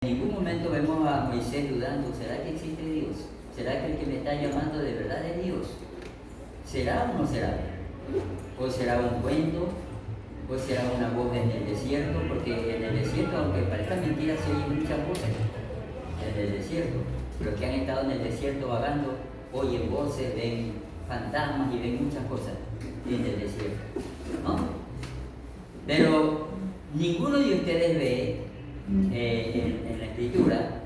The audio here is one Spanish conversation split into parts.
En ningún momento vemos a Moisés dudando, ¿será que existe Dios? ¿Será que el que me está llamando de verdad es Dios? ¿Será o no será? ¿O será un cuento? ¿O será una voz en el desierto? Porque en el desierto, aunque parezca mentira, se oyen muchas voces en el desierto. Los que han estado en el desierto vagando oyen voces, ven fantasmas y ven muchas cosas en el desierto, ¿no? Pero ninguno de ustedes ve en la escritura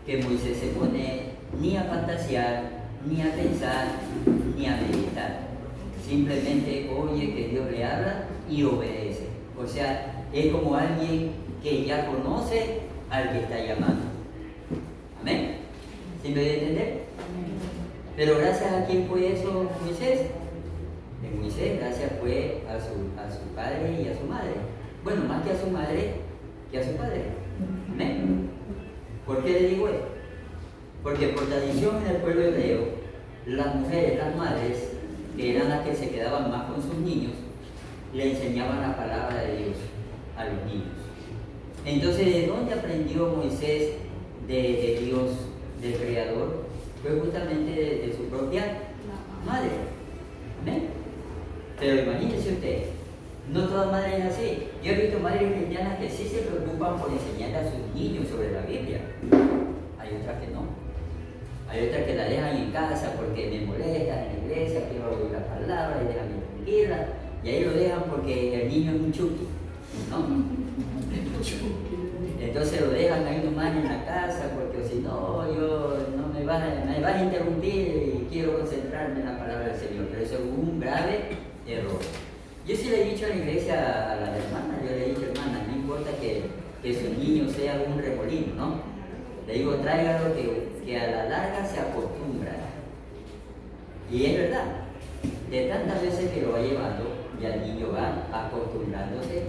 que Moisés se pone ni a fantasear, ni a pensar, ni a meditar. Simplemente oye que Dios le habla y obedece. O sea, es como alguien que ya conoce al que está llamando. ¿Amén? ¿Sí me voy a entender? Pero gracias a quién fue eso Moisés. De Moisés, gracias fue a su padre y a su madre. Bueno, más que a su madre, que a su padre. ¿Amén? ¿Por qué le digo esto? Porque por tradición en el pueblo hebreo, las mujeres, las madres, que eran las que se quedaban más con sus niños, le enseñaban la palabra de Dios a los niños. Entonces, ¿de dónde aprendió Moisés de Dios, del Creador? Fue justamente de su propia madre. ¿Amén? Pero imagínense usted, no toda madre es así. Yo he visto madres cristianas que sí se preocupan por enseñar a sus niños sobre la Biblia. Hay otras que no. Hay otras que la dejan en casa porque me molestan en la iglesia, quiero oír la palabra y déjame tranquila. Y ahí lo dejan porque el niño es un chuki, ¿no? Entonces lo dejan ahí nomás en la casa porque si no, me vas a interrumpir y quiero concentrarme en la palabra del Señor. Pero eso es un grave error. Yo sí le he dicho a la iglesia, a las hermanas, yo le he dicho, hermanas, no importa que su niño sea un remolino, ¿no? Le digo, tráigalo que a la larga se acostumbra. Y es verdad, de tantas veces que lo va llevando, ya el niño va acostumbrándose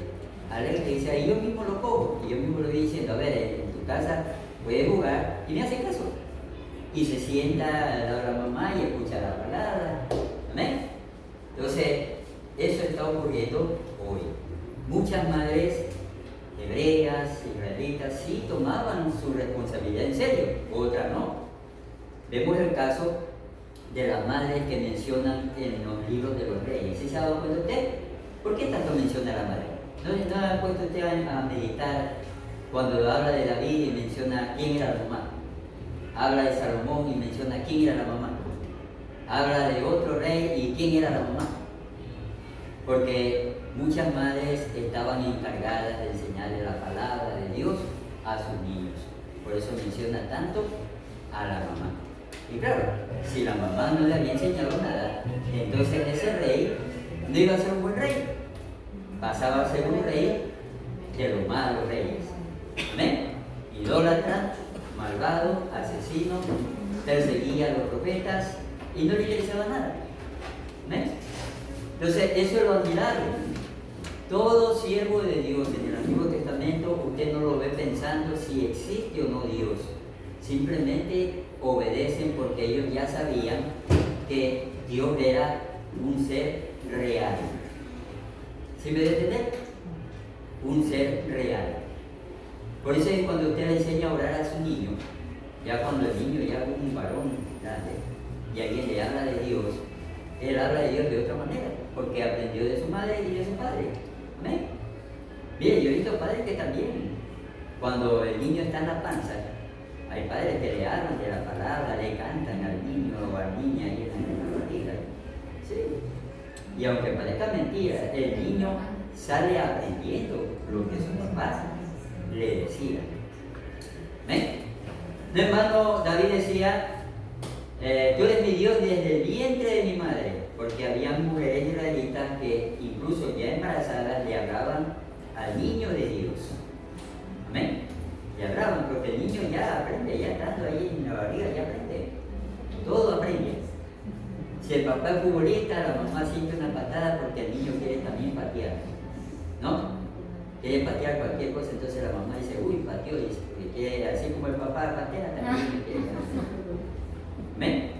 a la iglesia y yo mismo lo cojo, y yo mismo le voy diciendo, a ver, en tu casa puedes jugar, y me hace caso. Y se sienta al lado de la mamá y escucha la palabra. ¿Amén? Entonces, eso está ocurriendo hoy. Muchas madres hebreas, israelitas, sí tomaban su responsabilidad en serio, otras no. Vemos el caso de las madres que mencionan en los libros de los reyes. ¿Sí se ha dado cuenta usted? ¿Por qué tanto menciona a la madre? ¿No ha puesto usted a meditar cuando habla de David y menciona quién era la mamá? Habla de Salomón y menciona quién era la mamá. Habla de otro rey y quién era la mamá. Porque muchas madres estaban encargadas de enseñarle la palabra de Dios a sus niños. Por eso menciona tanto a la mamá. Y claro, si la mamá no le había enseñado nada, entonces ese rey no iba a ser un buen rey. Pasaba a ser un rey de los malos reyes. ¿Amén? Idólatra, malvado, asesino, perseguía a los profetas y no le interesaba nada. ¿Amén? Entonces, eso es lo admirable. Todo siervo de Dios en el Antiguo Testamento, usted no lo ve pensando si existe o no Dios. Simplemente obedecen porque ellos ya sabían que Dios era un ser real. ¿Sí me debe entender? Un ser real. Por eso es cuando usted le enseña a orar a su niño, ya cuando el niño ya es un varón grande y alguien le habla de Dios, él habla de Dios de otra manera, porque aprendió de su madre y de su padre. ¿Amén? Bien, yo he visto padres que también, cuando el niño está en la panza, hay padres que le hablan de la palabra, le cantan al niño o a la niña ahí en la barriga. Sí. Y aunque parezca mentira, el niño sale aprendiendo lo que sus papás le decían. ¿Amén? No, hermano, David decía, tú eres mi Dios desde el vientre de mi madre, porque había mujeres israelitas que incluso ya embarazadas le hablaban al niño de Dios. Amén. Le hablaban porque el niño ya aprende, ya estando ahí en la barriga ya aprende. Todo aprende. Si el papá es futbolista, la mamá siente una patada porque el niño quiere también patear. ¿No? Quiere patear cualquier cosa, entonces la mamá dice, uy, pateó, dice, porque quiere, así como el papá patea, también quiere patear. ¿Amén?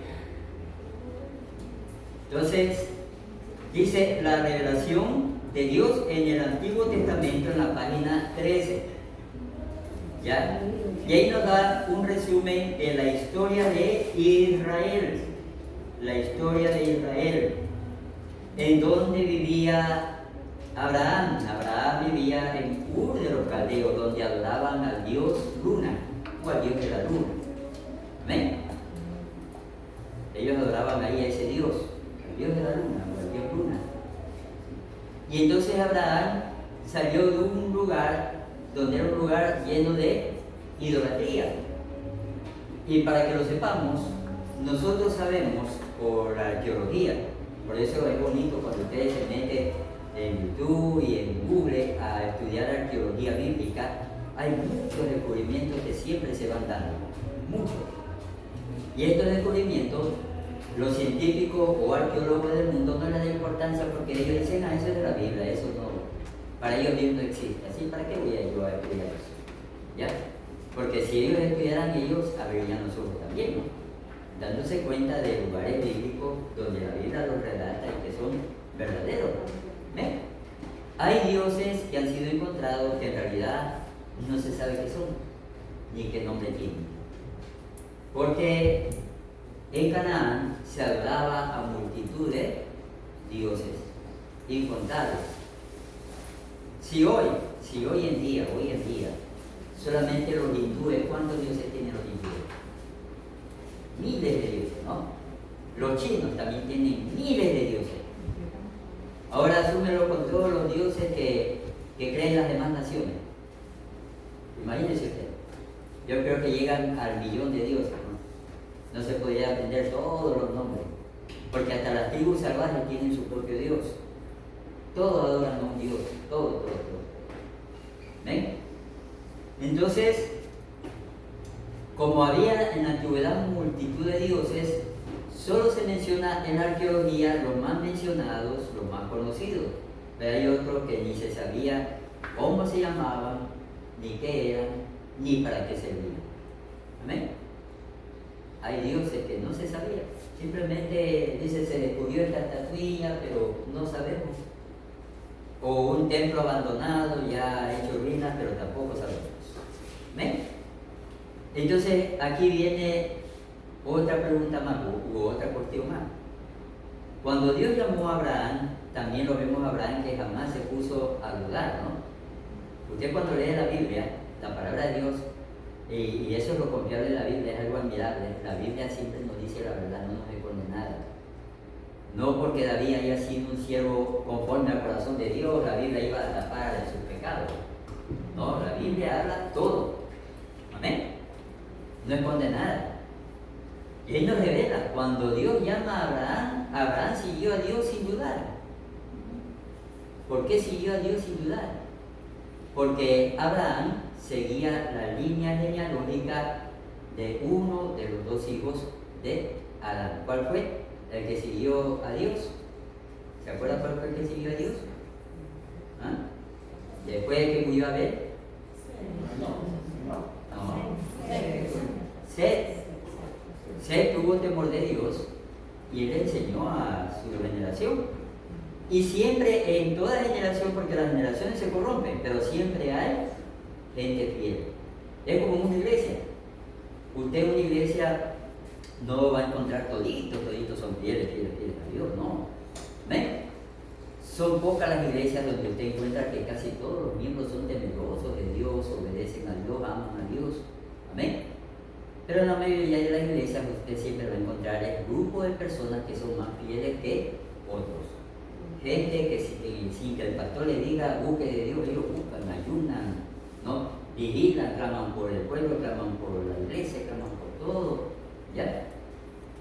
Entonces, dice la revelación de Dios en el Antiguo Testamento en la página 13. ¿Ya? Y ahí nos da un resumen de la historia de Israel. La historia de Israel. En donde vivía Abraham. Abraham vivía en Ur de los Caldeos, donde adoraban al dios Luna, o al dios de la luna. Amén. Ellos adoraban ahí a ese dios, al dios de la luna, o al dios Luna. Y entonces Abraham salió de un lugar donde era un lugar lleno de idolatría. Y para que lo sepamos, nosotros sabemos por la arqueología, por eso es bonito cuando ustedes se meten en YouTube y en Google a estudiar arqueología bíblica, hay muchos descubrimientos que siempre se van dando, muchos. Y estos descubrimientos, los científicos o arqueólogos del mundo no les dan importancia porque ellos dicen, eso es de la Biblia, eso no, para ellos Dios no existe, así para qué voy a yo a estudiar eso, ¿ya? Porque si ellos estudiaran, ellos abrirían los ojos también, ¿no? Dándose cuenta de lugares bíblicos donde la Biblia los relata y que son verdaderos. ¿Ven? Hay dioses que han sido encontrados que en realidad no se sabe qué son, ni qué nombre tienen. Porque en Canaán se adoraba a multitud de dioses, incontables. Si hoy en día, solamente los hindúes, ¿cuántos dioses tienen los hindúes? Miles de dioses, ¿no? Los chinos también tienen miles de dioses. Ahora asúmelo con todos los dioses que creen las demás naciones. Imagínense usted. Yo creo que llegan al 1.000.000 de dioses, ¿no? No se podría aprender todos los nombres, porque hasta las tribus salvajes tienen su propio Dios. Todos adoran a un Dios, todo. ¿Ven? Entonces, como había en la antigüedad multitud de dioses, solo se menciona en la arqueología los más mencionados, los más conocidos. Pero hay otros que ni se sabía cómo se llamaban, ni qué eran, ni para qué servían. ¿Amén? Hay dioses que no se sabía. Simplemente dice, se descubrió esta estatuilla, pero no sabemos. O un templo abandonado, ya hecho ruinas, pero tampoco sabemos. ¿Amén? Entonces, aquí viene otra pregunta más, u otra cuestión más. Cuando Dios llamó a Abraham, también lo vemos a Abraham que jamás se puso a dudar, ¿no? Usted cuando lee la Biblia, la palabra de Dios, y eso es lo confiable de la Biblia, es algo admirable. La Biblia siempre nos dice la verdad, no nos esconde nada. No porque David haya sido un siervo conforme al corazón de Dios, la Biblia iba a tapar sus pecados. No, la Biblia habla todo. Amén. No esconde nada. Y ahí nos revela, cuando Dios llama a Abraham, Abraham siguió a Dios sin dudar. ¿Por qué siguió a Dios sin dudar? Porque Abraham seguía la línea genealógica de uno de los dos hijos de Adán. ¿Cuál fue? El que siguió a Dios. ¿Se acuerdan cuál fue el que siguió a Dios? ¿Ah? Después de que murió Abel. No. Seth tuvo temor de Dios y él enseñó a su generación. Y siempre, en toda generación, porque las generaciones se corrompen, pero siempre hay gente fiel. Es como una iglesia. Usted en una iglesia no va a encontrar toditos son fieles a Dios, no. ¿Ven? Son pocas las iglesias donde usted encuentra que casi todos los miembros son temerosos de Dios, obedecen a Dios, aman a Dios. Amén. Pero en la mayoría de las iglesias usted siempre va a encontrar el grupo de personas que son más fieles que otros. Gente que sin que el pastor le diga busque de Dios, ellos buscan, ayunan, ¿no? Vigilan, claman por el pueblo, claman por la iglesia, claman por todo, ¿ya?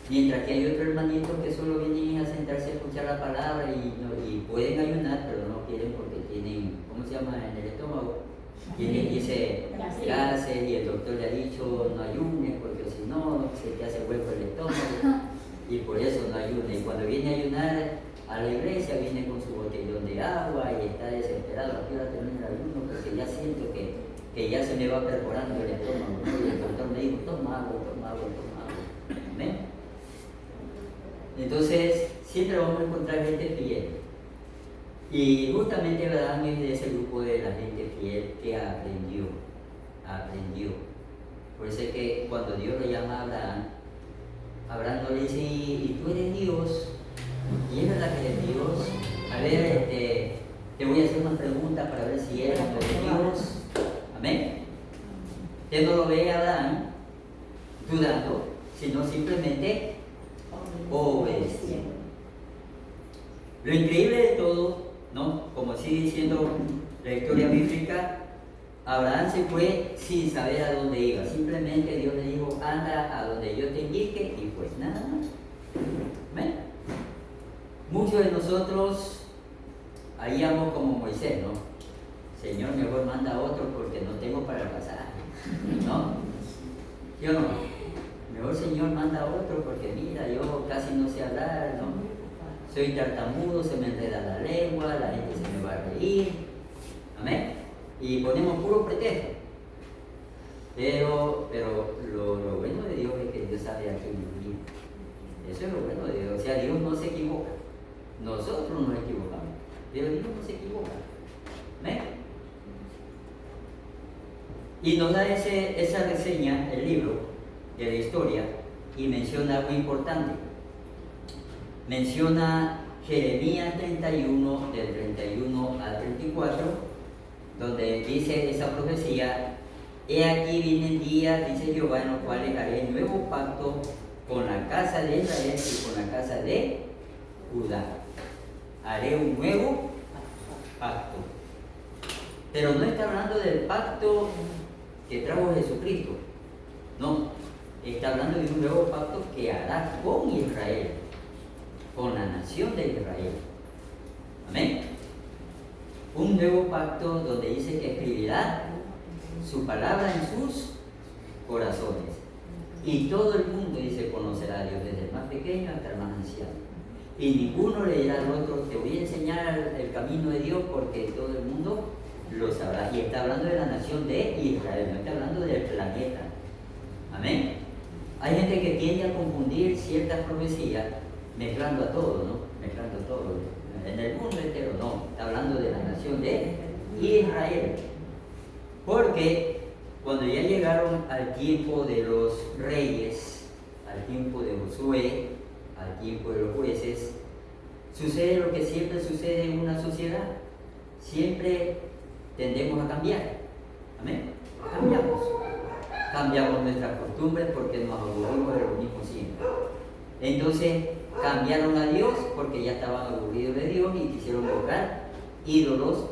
Mientras que hay otros hermanitos que solo vienen a sentarse a escuchar la palabra y pueden ayunar, pero no quieren porque tienen, ¿cómo se llama? En el estómago. Tienen, dice, gases y el doctor le ha dicho no ayunes porque si no se te hace hueco el estómago y por eso no ayuna. Y cuando viene a ayunar a la iglesia viene con su botellón de agua y está desesperado. Aquí va a terminar el ayuno porque ya siento que ya se me va perforando el estómago, ¿no? Y el doctor me dijo, toma agua. ¿Ven? Entonces, siempre vamos a encontrar gente fiel. Y justamente Abraham es de ese grupo de la gente fiel que aprendió. Por eso es que cuando Dios lo llama a Abraham, Abraham no le dice, ¿y tú eres Dios? Y es verdad que eres Dios. A ver, te voy a hacer una pregunta para ver si eres Dios. Amén. Usted no lo ve a Abraham dudando, sino simplemente obedeciendo. Lo increíble de todo, ¿no? Como sigue diciendo la historia bíblica, Abraham se fue sin saber a dónde iba. Simplemente Dios le dijo, anda a donde yo te indique, y pues nada más. ¿Amén? Muchos de nosotros haríamos como Moisés, ¿no? Señor, mejor manda a otro porque no tengo para el pasaje, ¿no? ¿Sí o no? Mejor Señor manda a otro porque mira, yo casi no sé hablar, ¿no? Soy tartamudo, se me enreda la lengua, la gente se me va a reír. Amén. Y ponemos puro pretexto. Pero lo bueno de Dios es que Dios sabe a quién envía. Eso es lo bueno de Dios. O sea, Dios no se equivoca. Nosotros nos equivocamos, pero Dios no se equivoca. ¿Amén? Y nos da esa reseña, el libro de la historia, y menciona algo importante. Menciona Jeremías 31, del 31 al 34, donde dice esa profecía: he aquí vienen días, dice Jehová, en los cuales haré nuevo pacto con la casa de Israel y con la casa de Judá. Haré un nuevo pacto. Pero no está hablando del pacto que trajo Jesucristo. No, está hablando de un nuevo pacto que hará con Israel, con la nación de Israel. Amén. Un nuevo pacto donde dice que escribirá su palabra en sus corazones. Y todo el mundo, dice, conocerá a Dios, desde el más pequeño hasta el más anciano. Y ninguno le dirá al otro, te voy a enseñar el camino de Dios, porque todo el mundo lo sabrá. Y está hablando de la nación de Israel, no está hablando del planeta. Amén. Hay gente que tiende a confundir ciertas profecías mezclando a todo, ¿no? Mezclando todo. En el mundo entero no, está hablando de la nación de Israel. Porque cuando ya llegaron al tiempo de los reyes, al tiempo de Josué, al tiempo de los jueces, sucede lo que siempre sucede en una sociedad. Siempre tendemos a cambiar. Amén. Cambiamos nuestras costumbres porque nos aburrimos de lo mismo siempre. Entonces cambiaron a Dios porque ya estaban aburridos de Dios y quisieron buscar ídolos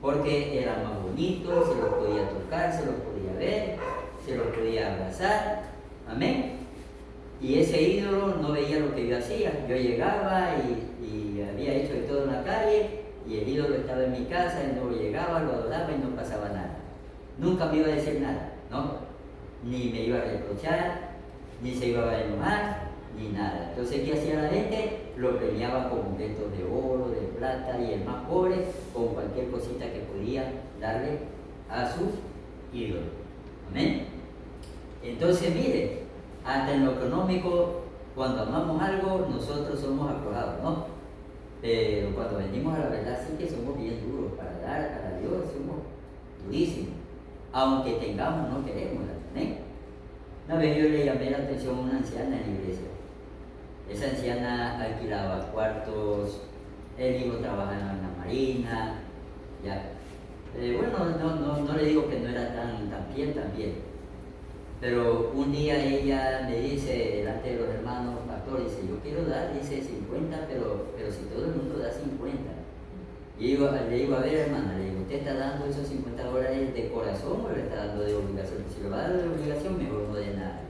porque eran más bonitos, se los podía tocar, se los podía ver, se los podía abrazar. Amén. Y ese ídolo no veía lo que yo hacía. Yo llegaba y había hecho de todo en la calle, y el ídolo estaba en mi casa, y no llegaba, lo adoraba y no pasaba nada. Nunca me iba a decir nada, ¿no? Ni me iba a reprochar, ni se iba a enojar, ni nada. Entonces, ¿qué hacía la gente? Lo premiaba con objetos de oro, de plata, y el más pobre con cualquier cosita que podía darle a su ídolo. Amén. Entonces, mire, hasta en lo económico, cuando amamos algo, nosotros somos aprobados, ¿no? Pero cuando venimos a la verdad, sí que somos bien duros. Para dar a Dios somos durísimos. Aunque tengamos, no queremos. ¿Eh? Una vez yo le llamé la atención a una anciana en la iglesia. Esa anciana alquilaba cuartos, el hijo trabajaba en la marina, ya. Bueno, no le digo que no era tan bien, pero un día ella me dice, delante de los hermanos, pastor, dice, yo quiero dar, dice 50, pero si todo el mundo da 50. Y le digo, a ver, hermana, le digo, ¿usted está dando esos $50 de corazón o le está dando de obligación? Si lo va a dar de obligación, mejor no dé nada.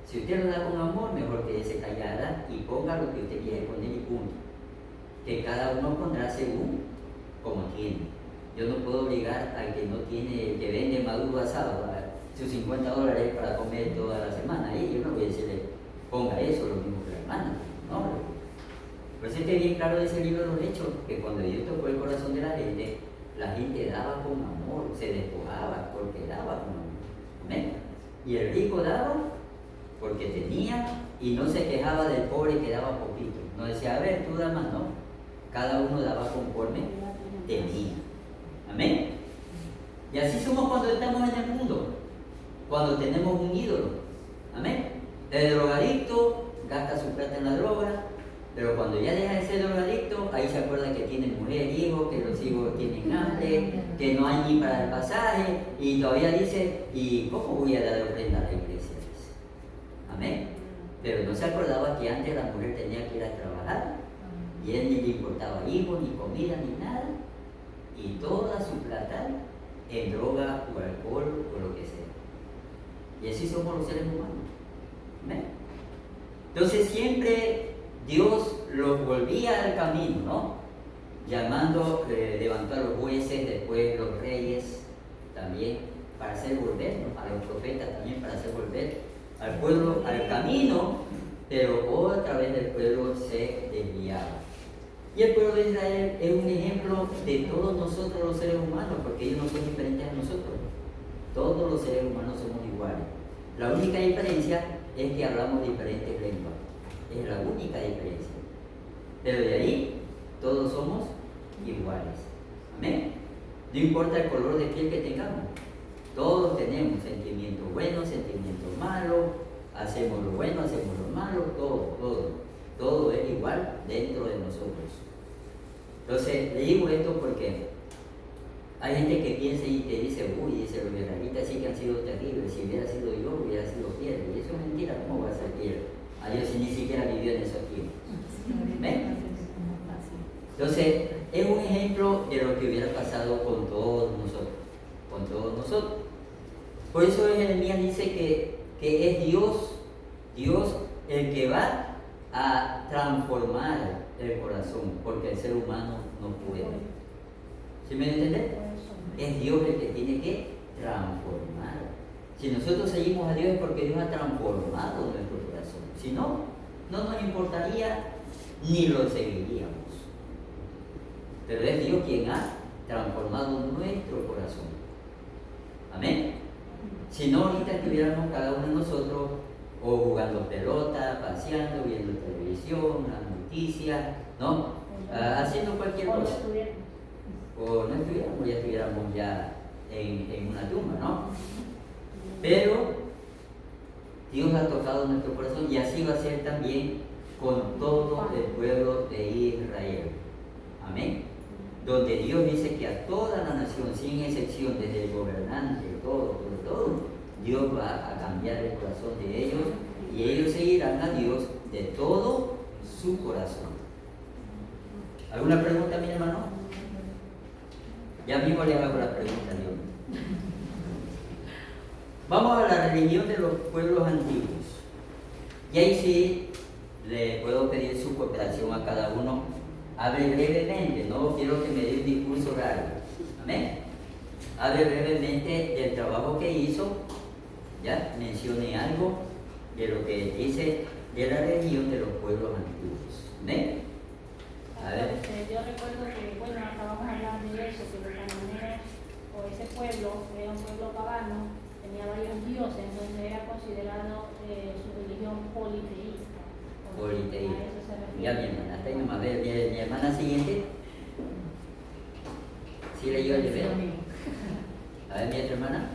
Si usted lo da con amor, mejor quédese callada y ponga lo que usted quiere poner y punto. Que cada uno pondrá según como tiene. Yo no puedo obligar al que no tiene, que vende maduro asado, sus $50 para comer toda la semana. Y yo no voy a decirle, ponga eso, lo mismo que la hermana. No, por eso es que bien claro de ese libro de los Hechos, que cuando Dios tocó el corazón de la gente daba con amor, se despojaba porque daba con amor. ¿Amén? Y el rico daba porque tenía y no se quejaba del pobre que daba poquito. No decía, a ver, tú da más, no. Cada uno daba conforme tenía. Amén. Y así somos cuando estamos en el mundo. cuando tenemos un ídolo. Amén. El drogadicto gasta su plata en la droga, pero cuando ya deja de ser drogadicto, ahí se acuerda que tiene mujer, hijos, que los hijos tienen hambre, que no hay ni para el pasaje, y todavía dice, ¿y cómo voy a dar ofrenda a la iglesia? Dice. Amén. Pero no se acordaba que antes la mujer tenía que ir a trabajar, y él ni le importaba hijos, ni comida, ni nada, y toda su plata en droga o alcohol o lo que sea. Y así somos los seres humanos. ¿Amén? Entonces siempre Dios los volvía al camino, ¿no? Llamando, levantó a los jueces, después los reyes también, para hacer volver, ¿no? A los profetas también, para hacer volver al pueblo al camino, pero otra vez el pueblo se desviaba. Y el pueblo de Israel es un ejemplo de todos nosotros los seres humanos, porque ellos no son diferentes a nosotros. Todos los seres humanos somos iguales. La única diferencia es que hablamos diferentes lenguas. Es la única diferencia. Pero de ahí, todos somos iguales. Amén. No importa el color de piel que tengamos. Todos tenemos sentimientos buenos, sentimientos malos. Hacemos lo bueno, hacemos lo malo, todo es igual dentro de nosotros. Entonces, le digo esto porque hay gente que piensa y que dice, dice, los israelitas sí que han sido terribles, si hubiera sido yo, hubiera sido piedra. Y eso es mentira, ¿cómo va a ser piedra? A Dios si ni siquiera vivió en esos tiempos. ¿Ven? Entonces, es un ejemplo de lo que hubiera pasado con todos nosotros. Por eso Jeremías dice que es Dios el que va a transformar el corazón, porque el ser humano no puede. ¿Sí me entienden? Es Dios el que tiene que transformar. Si nosotros seguimos a Dios es porque Dios ha transformado nuestro corazón. Si no, no nos importaría ni lo seguiríamos. Pero es Dios quien ha transformado nuestro corazón. Amén. Si no, ahorita estuviéramos cada uno de nosotros o jugando pelota, paseando, viendo televisión, las noticias, ¿no? Haciendo cualquier cosa. O no estuviéramos, ya estuviéramos ya en una tumba, ¿no? Pero Dios ha tocado nuestro corazón y así va a ser también con todo el pueblo de Israel. Amén. Donde Dios dice que a toda la nación, sin excepción, desde el gobernante, todo, Dios va a cambiar el corazón de ellos y ellos seguirán a Dios de todo su corazón. ¿Alguna pregunta, mi hermano? Ya mismo le hago la pregunta, Dios. Vamos a la religión de los pueblos antiguos. Y ahí sí le puedo pedir su cooperación a cada uno. Hable brevemente, no quiero que me dé un discurso largo. Amén. Hable brevemente del trabajo que hizo. Ya mencione algo de lo que dice de la religión de los pueblos antiguos. ¿Amén? A ver. Yo recuerdo que, bueno, acabamos hablando de eso, que los cananeos o ese pueblo era un pueblo pagano, tenía varios dioses, entonces era considerado su religión politeísta. Politeísta. Ya, mi hermana, hasta ahí nomás. Ver, mi hermana siguiente. ¿Sí leyó el deber? A ver, mi otra hermana.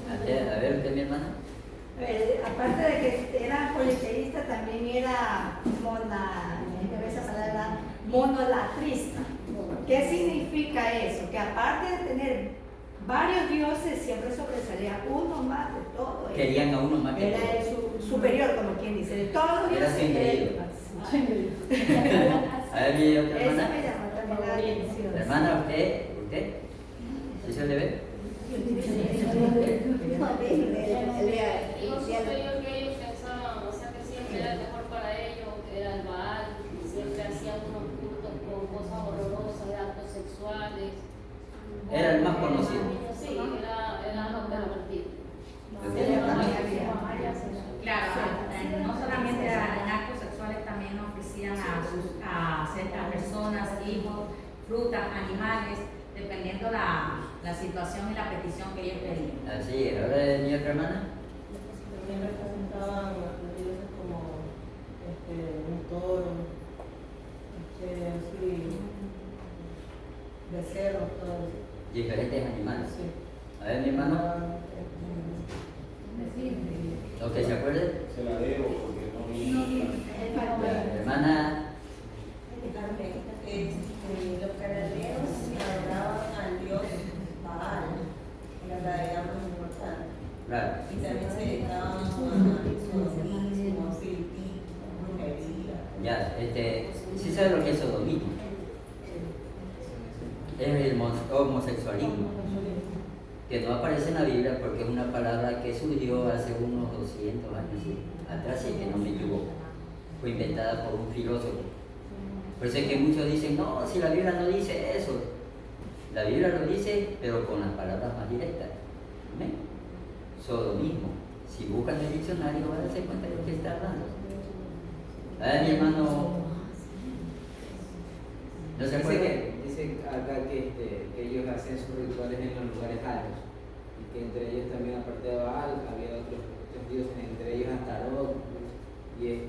A ver, usted, mi hermana. Aparte de que era politeísta, también era monolatrista. ¿Qué significa eso? Que aparte de tener varios dioses, siempre sobresalía uno más de todo. Querían a uno más que era todo. el superior, como quien dice, de todos los Era dioses. increíble. A ver, mi otra Eso hermana. me llamó también la atención. Hermana, ¿usted? ¿Sí se le ve? Yo superior que ellos pensaban, o sea que siempre era el mejor para ellos, que era el Baal, siempre hacían unos cultos con cosas horrorosas, de actos sexuales. Era el más conocido. Sí, era lo pervertido. Claro, no solamente en actos sexuales, también ofrecían a ciertas personas, hijos, frutas, animales, dependiendo la situación y la petición que ellos pedían. Así es. Ahora, mi otra hermana. También representaban los dioses como un toro, así, becerros, todo eso. diferentes animales. Sí. A ver, mi hermano, ¿lo que se acuerde? Se la debo porque no vi. La hermana, Los cananeos adoraban al dios Baal, era la deidad más importante. claro. Y también se dedicaban a sodomismo, a filipismo, a brujería. Ya, ¿sí sabe lo que es sodomismo? Es el homosexualismo, que no aparece en la Biblia porque es una palabra que surgió hace unos 200 años atrás, si es que no me equivoco. Fue inventada por un filósofo. Por eso es que muchos dicen, no, si la Biblia no dice eso. La Biblia lo dice, pero con las palabras más directas. ¿Amén? Sodomismo. Si buscan el diccionario van a darse cuenta de lo que está hablando. A ver, mi hermano, ¿no se acuerda? Dice acá que ellos hacen sus rituales en los lugares altos y que entre ellos también, aparte de Baal, había otros dioses, entre ellos Astarot y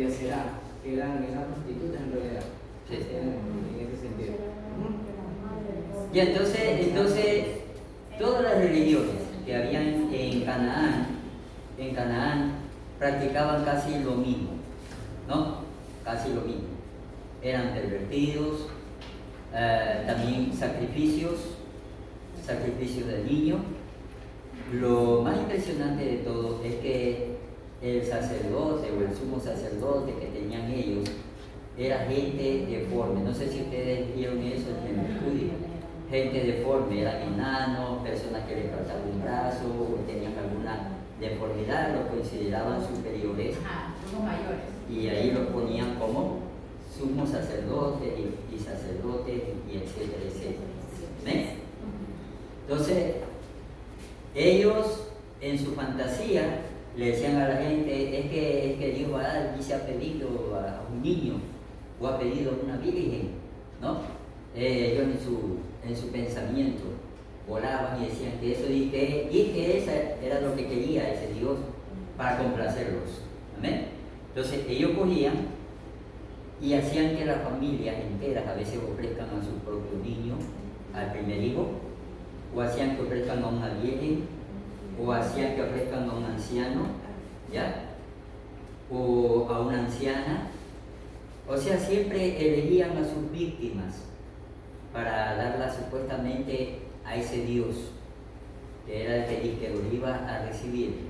Aserá, que eran prostitutas en realidad. Sí. En ese sentido. Y entonces todas las religiones que habían en Canaán practicaban casi lo mismo, ¿no? Casi lo mismo. Eran pervertidos, también sacrificios de niños. Lo más impresionante de todo es que el sacerdote o el sumo sacerdote que tenían ellos era gente deforme. No sé si ustedes vieron eso en el estudio. Gente deforme, eran enanos, personas que les faltaba un brazo o tenían alguna deformidad, los consideraban superiores. Los mayores. Y ahí los ponían como sumos sacerdotes y sacerdotes y etcétera, etcétera. ¿Ven? Entonces, ellos en su fantasía le decían a la gente, es que Dios va a dar, y se ha pedido a un niño o ha pedido a una virgen, ¿no? Ellos en su pensamiento volaban y decían que eso y que esa era lo que quería ese Dios para complacerlos. Amén. Entonces ellos cogían y hacían que las familias enteras a veces ofrezcan a su propio niño, al primer hijo, o hacían que ofrezcan a una virgen, o hacían que ofrezcan a un anciano, ¿ya? O a una anciana. O sea, siempre elegían a sus víctimas para darlas supuestamente a ese Dios, que era el que los iba a recibir.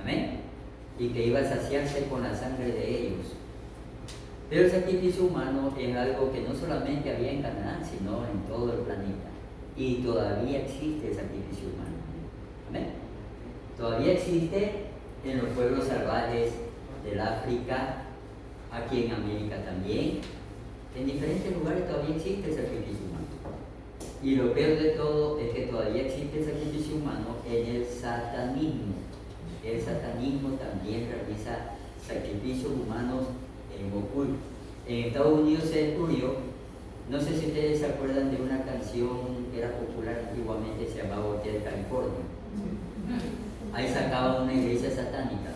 Amén. Y que iba a saciarse con la sangre de ellos. Pero el sacrificio humano es algo que no solamente había en Canaán, sino en todo el planeta. Y todavía existe el sacrificio humano. Amén. Todavía existe en los pueblos salvajes del África, aquí en América también. En diferentes lugares todavía existe el sacrificio humano. Y lo peor de todo es que todavía existe el sacrificio humano en el satanismo. El satanismo también realiza sacrificios humanos en oculto. En Estados Unidos se descubrió, no sé si ustedes se acuerdan de una canción que era popular antiguamente, se llamaba Hotel California. Ahí sacaban una iglesia satánica.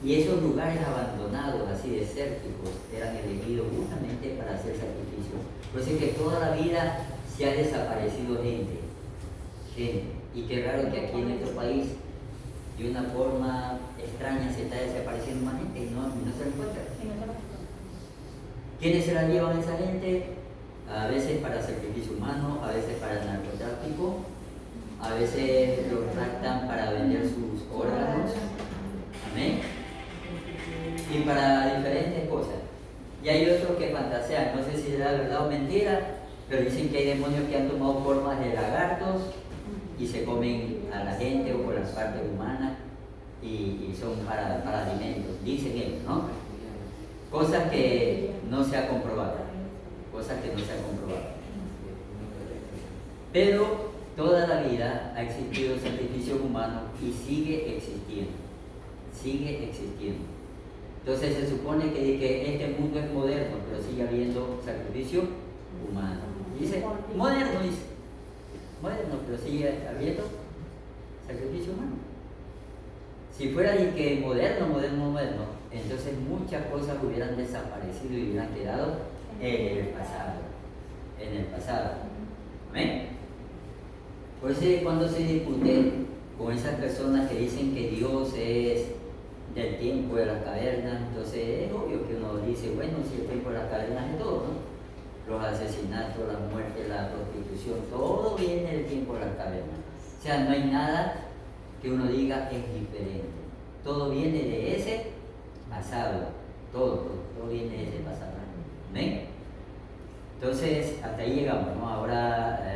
Y esos lugares abandonados, así desérticos, eran elegidos justamente para hacer sacrificios. Por eso es que toda la vida se ha desaparecido gente. Y qué raro que aquí en nuestro país, de una forma extraña, se está desapareciendo más gente y no se la encuentra. ¿Quiénes se la llevan a esa gente? A veces para sacrificio humano, a veces para narcotráfico, a veces los raptan para vender sus órganos. Amén. Y para diferentes cosas. Y hay otros que fantasean, no sé si será verdad o mentira, pero dicen que hay demonios que han tomado formas de lagartos y se comen a la gente o por las partes humanas y son para alimentos, dicen ellos, ¿no? Cosas que no se ha comprobado, Pero toda la vida ha existido sacrificio humano y sigue existiendo. Entonces se supone que este mundo es moderno, pero sigue habiendo sacrificio humano. Dice, moderno, pero sigue habiendo sacrificio humano. Si fuera de que moderno, entonces muchas cosas hubieran desaparecido y hubieran quedado en el pasado. Amén. Por eso cuando se discute con esas personas que dicen que Dios es del tiempo de las cavernas, entonces es obvio que uno dice, bueno, si el tiempo de las cavernas es todo, ¿no? Los asesinatos, las muertes, la prostitución, todo viene del tiempo de las cavernas. O sea, no hay nada que uno diga es diferente. Todo viene de ese pasado, todo viene de ese pasado. ¿Ven? Entonces, hasta ahí llegamos, ¿no? Ahora